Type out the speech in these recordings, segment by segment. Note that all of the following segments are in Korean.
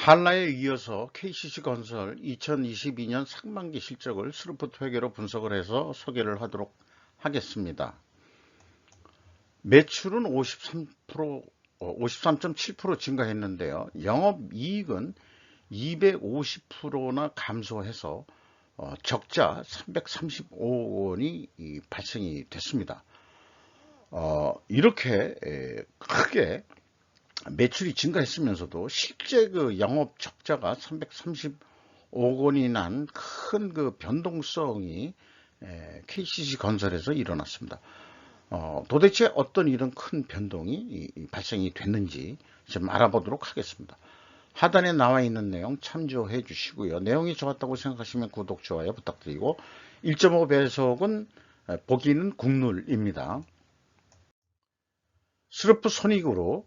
한라에 이어서 KCC건설 2022년 상반기 실적을 스루풋 회계로 분석을 해서 소개를 하도록 하겠습니다. 매출은 53.7% 증가했는데요. 영업이익은 250%나 감소해서 적자 335억 원이 발생이 됐습니다. 이렇게 크게 매출이 증가했으면서도 실제 그 영업 적자가 335억 원이 난 큰 그 변동성이 KCC 건설에서 일어났습니다. 도대체 어떤 이런 큰 변동이 발생이 됐는지 좀 알아보도록 하겠습니다. 하단에 나와 있는 내용 참조해 주시고요. 내용이 좋았다고 생각하시면 구독, 좋아요 부탁드리고 1.5 배속은 보기는 국룰입니다. 스루풋 손익으로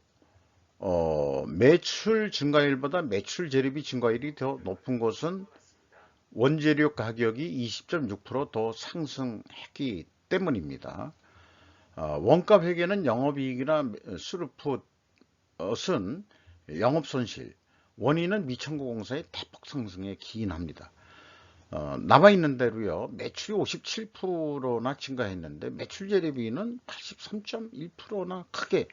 매출 증가율보다 매출 재료비 증가율이 더 높은 것은 원재료 가격이 20.6% 더 상승했기 때문입니다. 원가 회계는 영업이익이나 스루풋은 영업손실, 원인은 미천구공사의 대폭 상승에 기인합니다. 나와 있는 대로요, 매출이 57%나 증가했는데 매출 재료비는 83.1%나 크게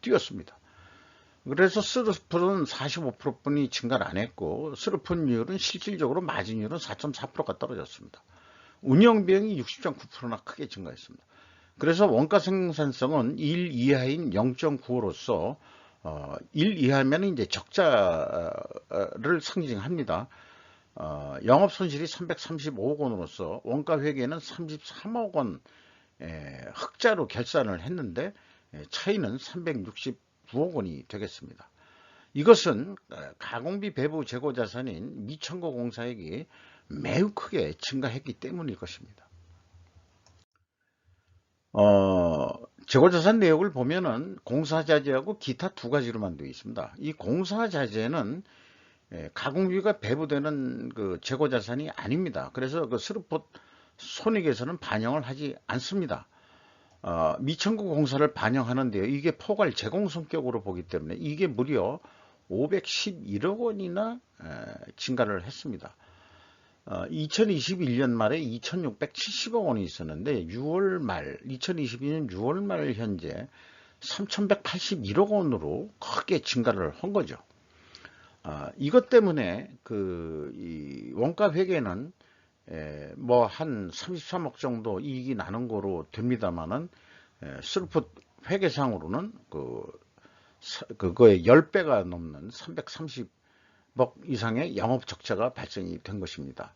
뛰었습니다. 그래서 스루풋은 45%뿐이 증가를 안 했고 스루풋율은 실질적으로 마진율은 4.4%가 떨어졌습니다. 운영비용이 60.9%나 크게 증가했습니다. 그래서 원가 생산성은 1 이하인 0.95로서 1 이하면 이제 적자를 상징합니다. 영업 손실이 335억 원으로서 원가 회계는 33억 원 흑자로 결산을 했는데 차이는 369억 원이 되겠습니다. 이것은 가공비 배부 재고 자산인 미천거 공사액이 매우 크게 증가했기 때문일 것입니다. 재고자산 내역을 보면은 공사자재하고 기타 두 가지로만 되어 있습니다. 이 공사자재는 가공비가 배부되는 그 재고자산이 아닙니다. 그래서 그 스루풋 손익에서는 반영을 하지 않습니다. 미천구 공사를 반영하는데요. 이게 포괄 제공 성격으로 보기 때문에 이게 무려 511억 원이나 증가를 했습니다. 2021년 말에 2670억 원이 있었는데 2022년 6월 말 현재 3181억 원으로 크게 증가를 한 거죠. 이것 때문에 이 원가 회계는 뭐 한 33억 정도 이익이 나는 거로 됩니다만은 스루풋 회계상으로는 그거의 10배가 넘는 330억 이상의 영업 적자가 발생이 된 것입니다.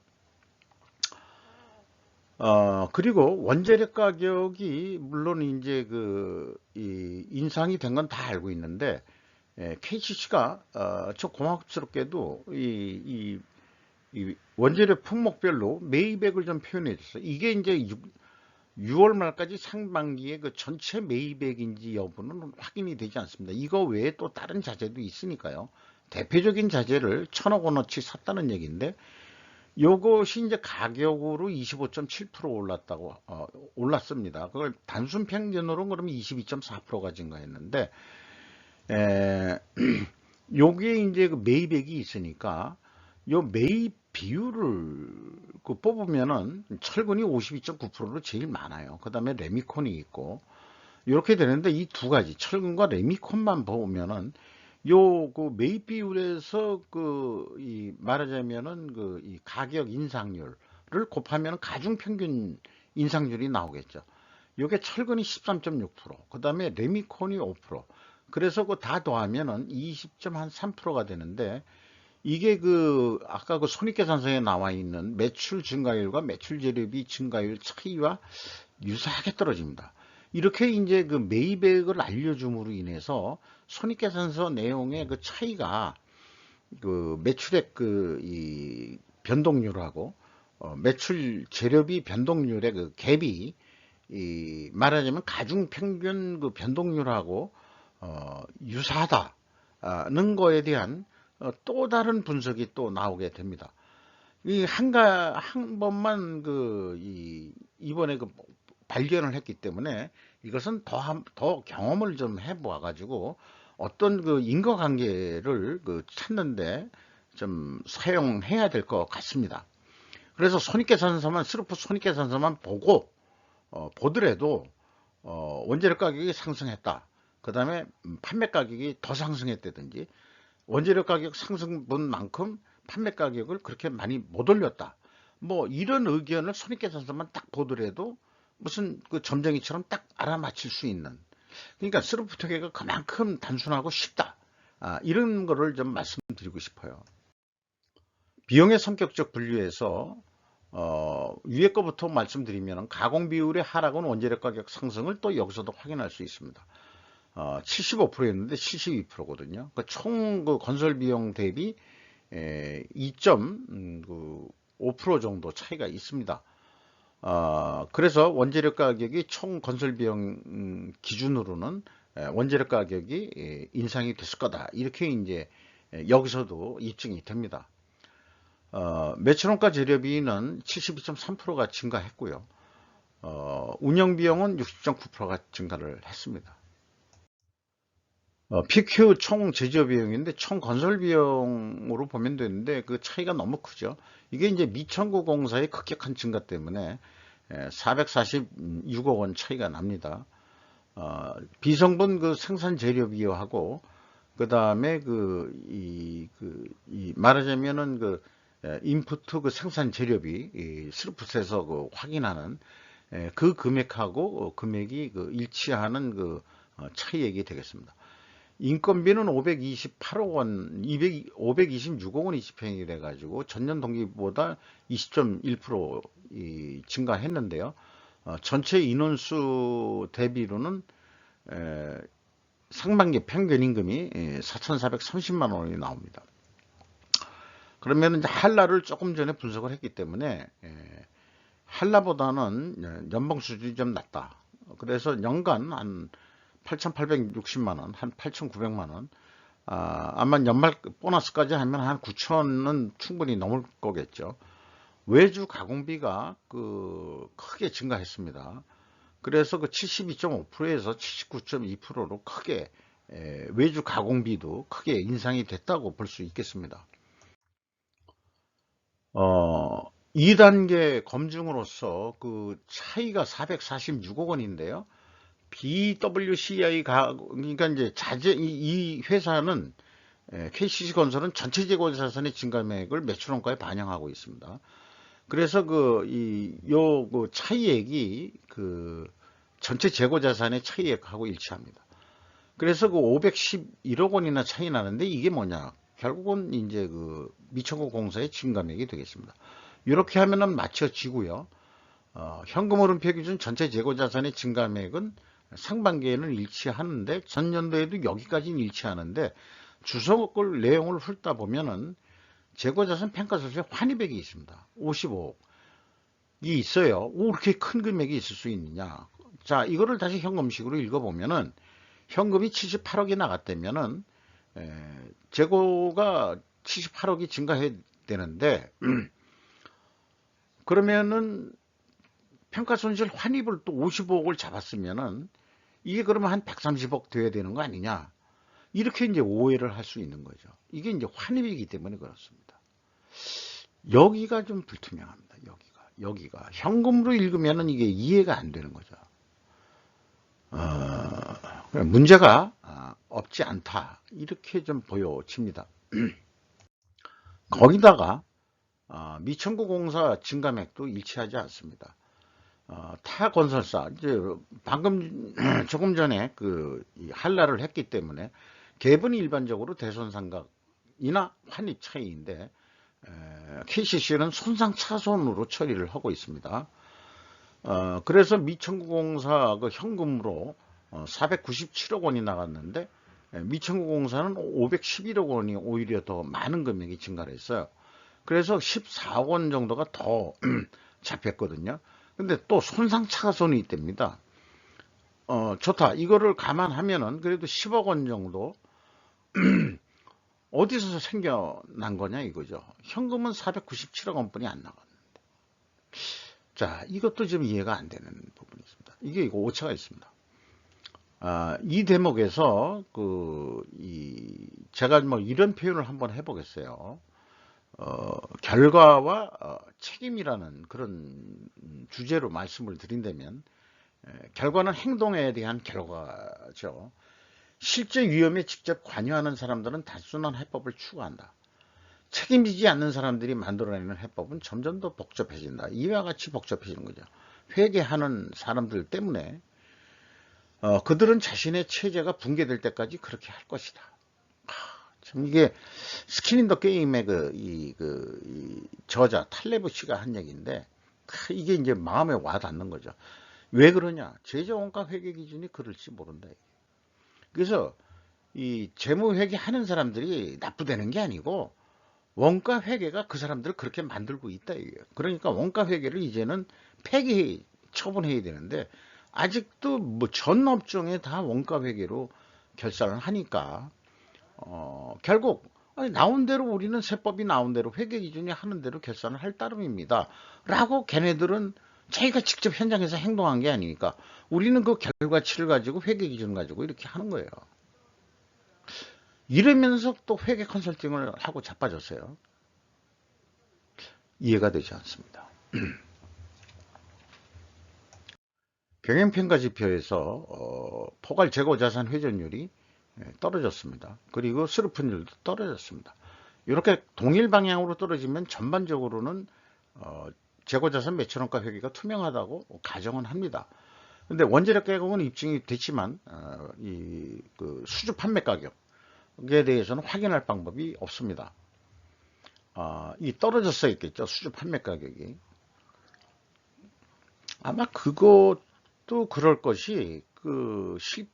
그리고 원재료 가격이 물론 이제 인상이 된 건 다 알고 있는데 KCC가 저 고맙스럽게도 이 원재료 품목별로 매입액을 좀 표현해 줬어요. 이게 이제 6월 말까지 상반기에 그 전체 매입액인지 여부는 확인이 되지 않습니다. 이거 외에 또 다른 자재도 있으니까요. 대표적인 자재를 1000억 원어치 샀다는 얘기인데 요것이 이제 가격으로 25.7% 올랐습니다. 그걸 단순 평균으로 그러면 22.4%가 증가했는데 요게 이제 그 매입액이 있으니까 요 매입 비율을 뽑으면은 철근이 52.9%로 제일 많아요. 그 다음에 레미콘이 있고 이렇게 되는데 이 두 가지 철근과 레미콘만 보면은 요 매입 비율에서 말하자면은 이 가격 인상률을 곱하면 가중 평균 인상률이 나오겠죠. 요게 철근이 13.6%, 그 다음에 레미콘이 5%. 그래서 다 더하면은 20.3%가 되는데 이게 아까 손익계산서에 나와 있는 매출 증가율과 매출 재료비 증가율 차이와 유사하게 떨어집니다. 이렇게 이제 매입액을 알려줌으로 인해서 손익계산서 내용의 차이가 매출액 이 변동률하고 매출 재료비 변동률의 갭이 말하자면 가중평균 변동률하고 유사하다는 거에 대한 또 다른 분석이 또 나오게 됩니다. 한 번만 이번에 발견을 했기 때문에 이것은 더 경험을 좀 해보아 가지고 어떤 그 인과관계를 그 찾는데 좀 사용해야 될 것 같습니다. 그래서 손익계산서만 스루프 손익계산서만 보고 보더라도 원재료 가격이 상승했다. 그 다음에 판매 가격이 더 상승했다든지 원재료 가격 상승분 만큼 판매 가격을 그렇게 많이 못 올렸다. 뭐 이런 의견을 손익계산서만 딱 보더라도 무슨 그 점쟁이처럼 딱 알아맞힐 수 있는, 그러니까 스루프 통계가 그만큼 단순하고 쉽다. 이런 거를 좀 말씀드리고 싶어요. 비용의 성격적 분류에서 위에 거부터 말씀드리면 가공 비율의 하락은 원재료 가격 상승을 또 여기서도 확인할 수 있습니다. 75%였는데 72%거든요. 그 총 그 건설 비용 대비 2.5% 정도 차이가 있습니다. 그래서 원재료 가격이 총 건설 비용 기준으로는 원재료 가격이 인상이 됐을 거다. 이렇게 이제 여기서도 입증이 됩니다. 매출원가 재료비는 72.3%가 증가했고요. 운영비용은 60.9%가 증가를 했습니다. PQ 총 제조 비용인데 총 건설 비용으로 보면 되는데 그 차이가 너무 크죠. 이게 이제 미천구 공사의 급격한 증가 때문에 446억 원 차이가 납니다. 비성분 그 생산 재료 비용하고 그 다음에 말하자면은 인프트 그 생산 재료비 스루프에서 그 확인하는 그 금액하고 금액이 일치하는 차이액이 되겠습니다. 인건비는 528억 원, 526억 원이 집행이 돼가지고 전년 동기보다 20.1% 증가했는데요. 전체 인원수 대비로는 상반기 평균 임금이 4,430만 원이 나옵니다. 그러면 이제 한라를 조금 전에 분석을 했기 때문에 한라보다는 연봉 수준이 좀 낮다. 그래서 연간 한 8,860만 원, 한 8,900만 원. 아마 연말 보너스까지 하면 한 9천은 충분히 넘을 거겠죠. 외주 가공비가 크게 증가했습니다. 그래서 72.5%에서 79.2%로 크게 외주 가공비도 크게 인상이 됐다고 볼 수 있겠습니다. 2단계 검증으로서 그 차이가 446억 원인데요. 그러니까 이제 이 회사는 KCC건설은 전체 재고 자산의 증감액을 매출원가에 반영하고 있습니다. 그래서 차이액이 전체 재고 자산의 차이액하고 일치합니다. 그래서 511억 원이나 차이 나는데 이게 뭐냐? 결국은 이제 미천구 공사의 증감액이 되겠습니다. 이렇게 하면은 맞춰지고요. 현금 흐름표 기준 전체 재고 자산의 증감액은 상반기에는 일치하는데 전년도에도 여기까지는 일치하는데 주석을 내용을 훑다 보면은 재고자산 평가소득세 환입액이 있습니다. 55억이 있어요. 그렇게 큰 금액이 있을 수 있느냐? 자, 이거를 다시 현금식으로 읽어보면은 현금이 78억이 나갔다면은 재고가 78억이 증가해야 되는데 그러면은 평가손실 환입을 또 55억을 잡았으면은 이게 그러면 한 130억 돼야 되는 거 아니냐? 이렇게 이제 오해를 할 수 있는 거죠. 이게 이제 환입이기 때문에 그렇습니다. 여기가 좀 불투명합니다. 여기가 현금으로 읽으면은 이게 이해가 안 되는 거죠. 문제가 없지 않다. 이렇게 좀 보여집니다. 거기다가 미천구 공사 증감액도 일치하지 않습니다. 타 건설사 이제 방금 조금 전에 한라를 했기 때문에 갭은 일반적으로 대손상각이나 환입 차이인데 KCC는 손상차손으로 처리를 하고 있습니다. 그래서 미천구 공사 현금으로 497억 원이 나갔는데 미천구 공사는 511억 원이 오히려 더 많은 금액이 증가를 했어요. 그래서 14억 원 정도가 더 잡혔거든요. 근데 또 손상차손이 있답니다. 좋다. 이거를 감안하면은 그래도 10억 원 정도 어디서 생겨난 거냐 이거죠. 현금은 497억 원뿐이 안 나갔는데. 자, 이것도 좀 이해가 안 되는 부분이 있습니다. 이게 오차가 있습니다. 이 대목에서 제가 뭐 이런 표현을 한번 해보겠어요. 결과와 책임이라는 그런 주제로 말씀을 드린다면, 결과는 행동에 대한 결과죠. 실제 위험에 직접 관여하는 사람들은 단순한 해법을 추구한다. 책임지지 않는 사람들이 만들어내는 해법은 점점 더 복잡해진다. 이와 같이 복잡해지는 거죠. 회개하는 사람들 때문에 그들은 자신의 체제가 붕괴될 때까지 그렇게 할 것이다. 참 이게 스킨 인 더 게임의 이 저자 탈레브 씨가 한 얘기인데, 이게 이제 마음에 와 닿는 거죠. 왜 그러냐? 제조 원가 회계 기준이 그럴지 모른다. 그래서 이 재무 회계 하는 사람들이 나쁘다는 게 아니고, 원가 회계가 그 사람들을 그렇게 만들고 있다 이거예요. 그러니까 원가 회계를 이제는 폐기 처분해야 되는데, 아직도 뭐 전 업종에 다 원가 회계로 결산을 하니까 결국 나온 대로 우리는 세법이 나온 대로 회계 기준이 하는 대로 결산을 할 따름입니다. 라고 걔네들은 자기가 직접 현장에서 행동한 게 아니니까 우리는 그 결과치를 가지고 회계 기준을 가지고 이렇게 하는 거예요. 이러면서 또 회계 컨설팅을 하고 자빠졌어요. 이해가 되지 않습니다. 경영평가 지표에서 포괄 재고 자산 회전율이 떨어졌습니다. 그리고 스루프율도 떨어졌습니다. 이렇게 동일 방향으로 떨어지면 전반적으로는 재고자산 매출원가 회계가 투명하다고 가정은 합니다. 근데 원재료 가격은 입증이 됐지만 그 수주 판매 가격에 대해서는 확인할 방법이 없습니다. 이 떨어졌어 있겠죠. 수주 판매 가격이. 아마 그것도 그럴 것이 실제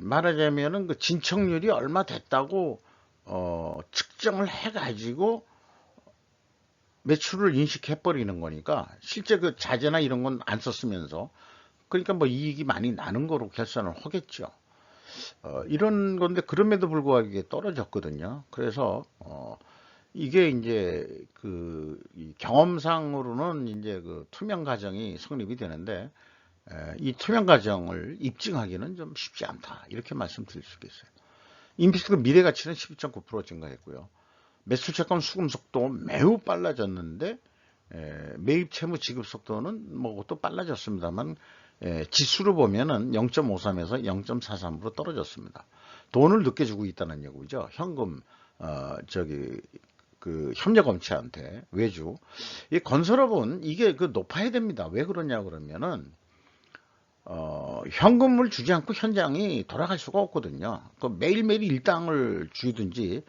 말하자면은 그 진척률이 얼마 됐다고 측정을 해가지고 매출을 인식해 버리는 거니까 실제 그 자재나 이런 건 안 썼으면서, 그러니까 뭐 이익이 많이 나는 거로 결산을 하겠죠. 이런 건데 그럼에도 불구하고 이게 떨어졌거든요. 그래서 이게 이제 이 경험상으로는 이제 그 투명 가정이 성립이 되는데, 이 투명 가정을 입증하기는 좀 쉽지 않다. 이렇게 말씀드릴 수 있겠어요. 인피스크 미래 가치는 12.9% 증가했고요. 매수 채권 수금 속도 매우 빨라졌는데, 매입 채무 지급 속도는 뭐 또 빨라졌습니다만, 지수로 보면은 0.53에서 0.43으로 떨어졌습니다. 돈을 늦게 주고 있다는 얘기죠. 현금, 협력업체한테 외주. 이 건설업은 이게 높아야 됩니다. 왜 그러냐 그러면은, 현금을 주지 않고 현장이 돌아갈 수가 없거든요. 매일매일 일당을 주든지,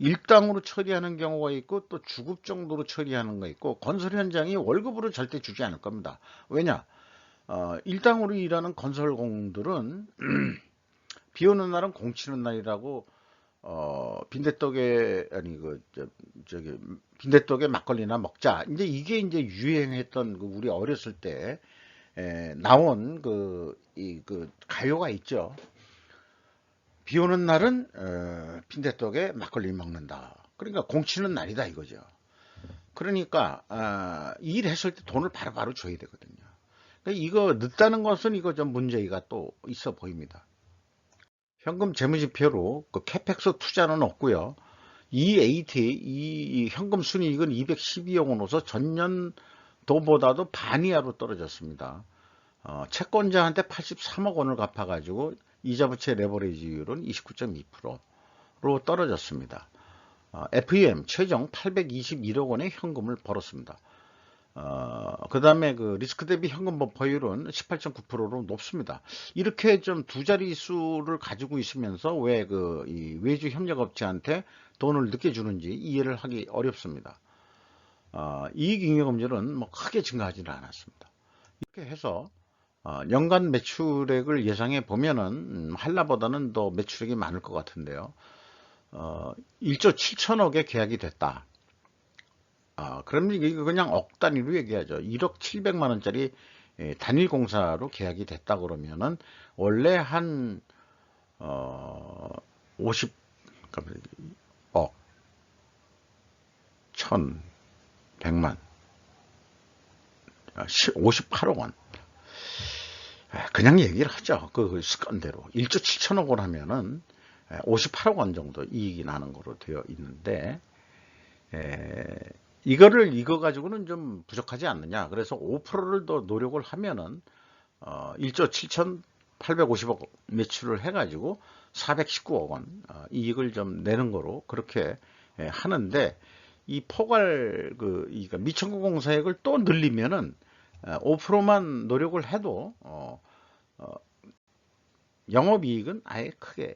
일당으로 처리하는 경우가 있고 또 주급 정도로 처리하는 거 있고, 건설 현장이 월급으로 절대 주지 않을 겁니다. 왜냐? 일당으로 일하는 건설공들은 비 오는 날은 공치는 날이라고, 빈대떡에 막걸리나 먹자. 이게 이제 유행했던 우리 어렸을 때 나온 가요가 있죠. 비 오는 날은 빈대떡에 막걸리 먹는다. 그러니까 공치는 날이다 이거죠. 그러니까 일했을 때 돈을 바로바로 줘야 되거든요. 그러니까 이거 늦다는 것은 이거 좀 문제가 또 있어 보입니다. 현금 재무지표로 캐펙스 투자는 없고요. 이 현금 순이익은 212억 원으로서 전년도보다도 반 이하로 떨어졌습니다. 채권자한테 83억 원을 갚아가지고 이자부채 레버리지율은 29.2%로 떨어졌습니다. FEM 최종 821억 원의 현금을 벌었습니다. 그 다음에 리스크 대비 현금 버퍼율은 18.9%로 높습니다. 이렇게 좀 두 자릿수를 가지고 있으면서 왜 이 외주 협력업체한테 돈을 늦게 주는지 이해를 하기 어렵습니다. 이익잉여금률은 뭐 크게 증가하지는 않았습니다. 이렇게 해서 연간 매출액을 예상해 보면은 한라보다는 더 매출액이 많을 것 같은데요. 1조 7천억에 계약이 됐다. 그러면 이거 그냥 억 단위로 얘기하죠. 1억 700만 원짜리 단일 공사로 계약이 됐다 그러면은 원래 한 50억 1,100만 58억 원. 그냥 얘기를 하죠. 그 습관대로 1조 7천억 원 하면은 58억 원 정도 이익이 나는 거로 되어 있는데, 에, 이거 가지고는 좀 부족하지 않느냐. 그래서 5%를 더 노력을 하면은 1조 7,850억 매출을 해가지고 419억 원 이익을 좀 내는 거로 그렇게 하는데, 이 포괄 그러니까 미천국 공사액을 또 늘리면은 5%만 노력을 해도 영업이익은 아예 크게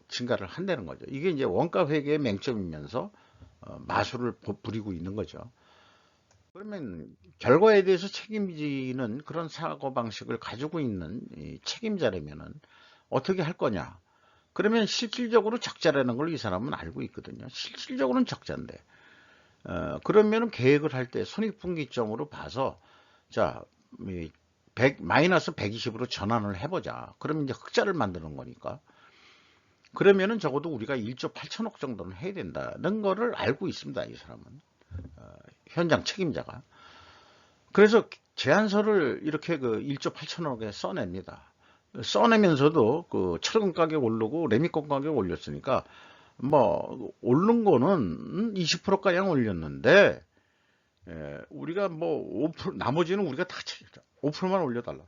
증가를 한다는 거죠. 이게 이제 원가 회계의 맹점이면서 마술을 부리고 있는 거죠. 그러면 결과에 대해서 책임지는 그런 사고방식을 가지고 있는 이 책임자라면은 어떻게 할 거냐? 그러면 실질적으로 적자라는 걸 이 사람은 알고 있거든요. 실질적으로는 적자인데. 그러면은 계획을 할 때 손익분기점으로 봐서, 자, 마이너스 120으로 전환을 해보자. 그러면 이제 흑자를 만드는 거니까. 그러면은 적어도 우리가 1조 8천억 정도는 해야 된다는 거를 알고 있습니다. 이 사람은. 현장 책임자가. 그래서 제안서를 이렇게 그 1조 8천억에 써냅니다. 써내면서도 그 철근 가격 오르고 레미콘 가격 올렸으니까 뭐 오른 거는 20%가량 올렸는데, 우리가 뭐 5% 나머지는 우리가 다 5%만 올려달라.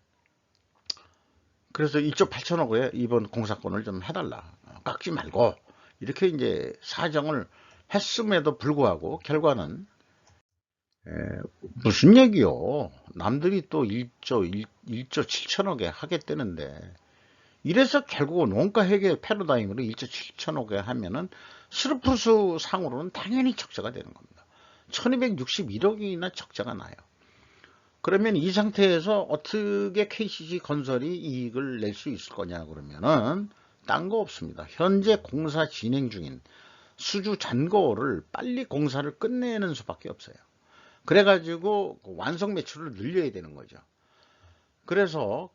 그래서 1조 8천억에 이번 공사권을 좀 해달라. 깎지 말고. 이렇게 이제 사정을 했음에도 불구하고 결과는 무슨 얘기요? 남들이 또 1조 7천억에 하겠다는데, 이래서 결국은 원가 회계 패러다임으로 1조 7천억에 하면은 스루프스 상으로는 당연히 적자가 되는 겁니다. 1261억이나 적자가 나요. 그러면 이 상태에서 어떻게 KCC 건설이 이익을 낼 수 있을 거냐 그러면은 딴 거 없습니다. 현재 공사 진행 중인 수주 잔고를 빨리 공사를 끝내는 수밖에 없어요. 그래가지고 완성 매출을 늘려야 되는 거죠. 그래서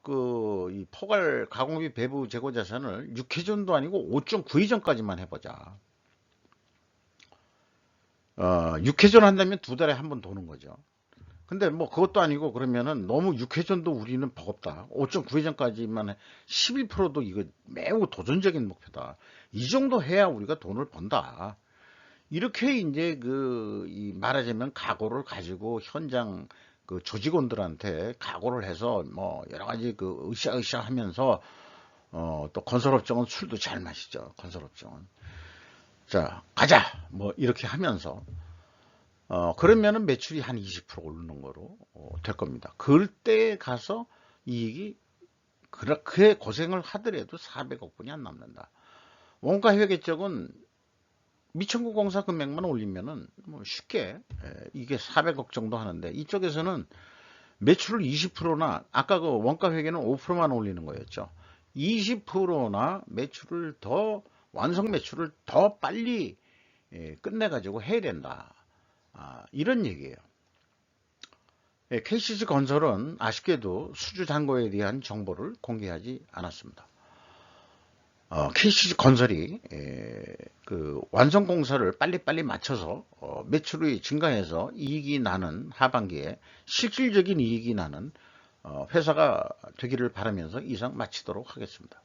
이 포괄 가공비 배부 재고 자산을 6회전도 아니고 5.9회전까지만 해보자. 6회전 한다면 2달에 한 번 도는 거죠. 근데 뭐 그것도 아니고 그러면은 너무 6회전도 우리는 버겁다. 5.9회전까지만 해. 11%도 이거 매우 도전적인 목표다. 이 정도 해야 우리가 돈을 번다. 이렇게 이제 이 말하자면 각오를 가지고 현장 그 조직원들한테 각오를 해서 뭐 여러 가지 그 으쌰으쌰 하면서 또 건설업종은 술도 잘 마시죠. 건설업종은. 자, 가자. 뭐 이렇게 하면서 그러면은 매출이 한 20% 오르는 거로 될 겁니다. 그때 가서 이익이 그렇게 고생을 하더라도 400억 분이 안 남는다. 원가 회계 쪽은 미천국 공사 금액만 올리면은 뭐 쉽게 이게 400억 정도 하는데, 이쪽에서는 매출을 20%나 아까 그 원가 회계는 5%만 올리는 거였죠. 20%나 매출을 더 완성 매출을 더 빨리 끝내 가지고 해야 된다. 이런 얘기예요. KCC 건설은 아쉽게도 수주 잔고에 대한 정보를 공개하지 않았습니다. KCC 건설이 그 완성 공사를 빨리빨리 맞춰서 매출이 증가해서 이익이 나는 하반기에 실질적인 이익이 나는 회사가 되기를 바라면서 이상 마치도록 하겠습니다.